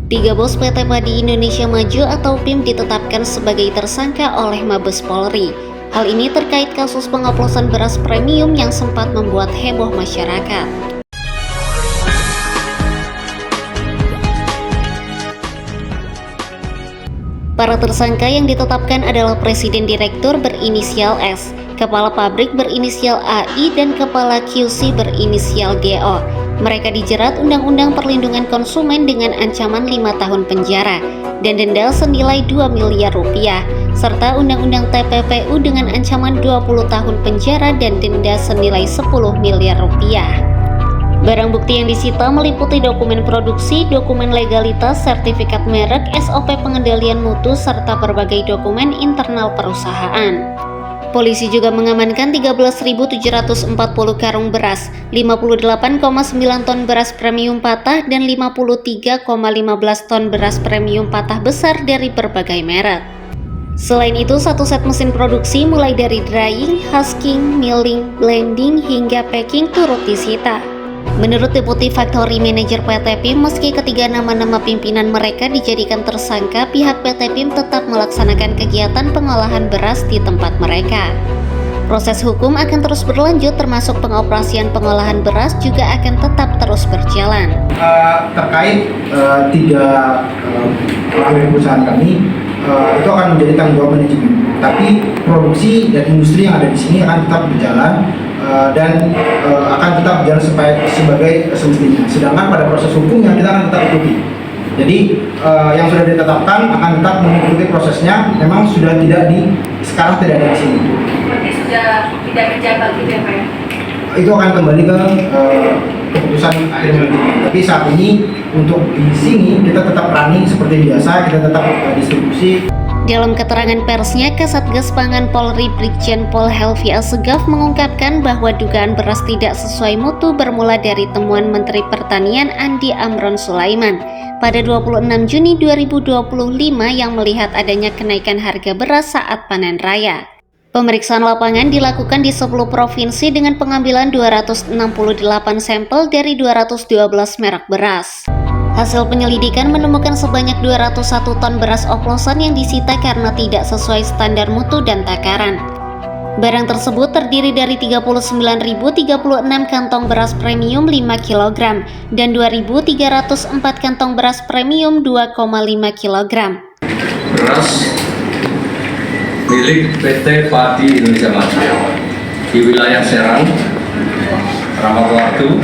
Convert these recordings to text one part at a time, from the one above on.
Tiga bos PT Padi Indonesia Maju atau PIM ditetapkan sebagai tersangka oleh Mabes Polri. Hal ini terkait kasus pengoplosan beras premium yang sempat membuat heboh masyarakat. Para tersangka yang ditetapkan adalah Presiden Direktur berinisial S, Kepala Pabrik berinisial AI, dan Kepala QC berinisial GO. Mereka dijerat Undang-Undang Perlindungan Konsumen dengan ancaman 5 tahun penjara dan denda senilai 2 miliar rupiah, serta Undang-Undang TPPU dengan ancaman 20 tahun penjara dan denda senilai 10 miliar rupiah. Barang bukti yang disita meliputi dokumen produksi, dokumen legalitas, sertifikat merek, SOP pengendalian mutu, serta berbagai dokumen internal perusahaan. Polisi juga mengamankan 13.740 karung beras, 58,9 ton beras premium patah, dan 53,15 ton beras premium patah besar dari berbagai merek. Selain itu, satu set mesin produksi mulai dari drying, husking, milling, blending, hingga packing turut disita. Menurut Deputi Factory Manager PT PIM, meski ketiga nama-nama pimpinan mereka dijadikan tersangka, pihak PT PIM tetap melaksanakan kegiatan pengolahan beras di tempat mereka. Proses hukum akan terus berlanjut, termasuk pengoperasian pengolahan beras juga akan tetap terus berjalan. Terkait tiga perusahaan kami, itu akan menjadi tanggung jawab manajemen. Tapi produksi dan industri yang ada di sini akan tetap berjalan dan akan tetap berjalan sebagai semestinya. Sedangkan pada proses hukumnya kita akan tetap ikuti. Jadi yang sudah ditetapkan akan tetap mengikuti prosesnya. Memang sudah sekarang tidak ada di sini. Berarti sudah tidak menjabat gitu ya Pak ya? Itu akan kembali ke keputusan akhir manajemen. Tapi saat ini untuk di sini kita tetap running seperti biasa, kita tetap distribusi. Dalam keterangan persnya, Kasatgas Pangan Polri Brigjen Pol Helvi Assegaf mengungkapkan bahwa dugaan beras tidak sesuai mutu bermula dari temuan Menteri Pertanian Andi Amron Sulaiman pada 26 Juni 2025 yang melihat adanya kenaikan harga beras saat panen raya. Pemeriksaan lapangan dilakukan di 10 provinsi dengan pengambilan 268 sampel dari 212 merek beras. Hasil penyelidikan menemukan sebanyak 201 ton beras oplosan yang disita karena tidak sesuai standar mutu dan takaran. Barang tersebut terdiri dari 39.036 kantong beras premium 5 kg dan 2.304 kantong beras premium 2,5 kg. Beras milik PT Padi Indonesia Maju di wilayah Serang, Ramatwatu,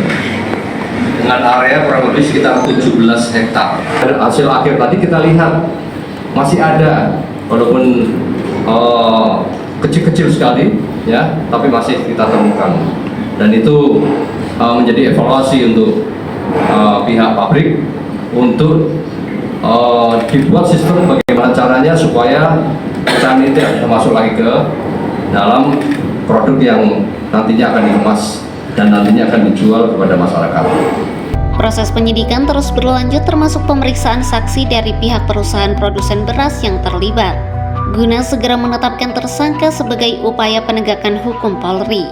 dengan area kurang lebih sekitar 17 hektar. Hasil akhir tadi kita lihat masih ada, walaupun kecil-kecil sekali, ya, tapi masih kita temukan. Dan itu menjadi evaluasi untuk pihak pabrik untuk dibuat sistem bagaimana caranya supaya pecahan ini tidak masuk lagi ke dalam produk yang nantinya akan dikemas dan nantinya akan dijual kepada masyarakat. Proses penyidikan terus berlanjut termasuk pemeriksaan saksi dari pihak perusahaan produsen beras yang terlibat, guna segera menetapkan tersangka sebagai upaya penegakan hukum Polri.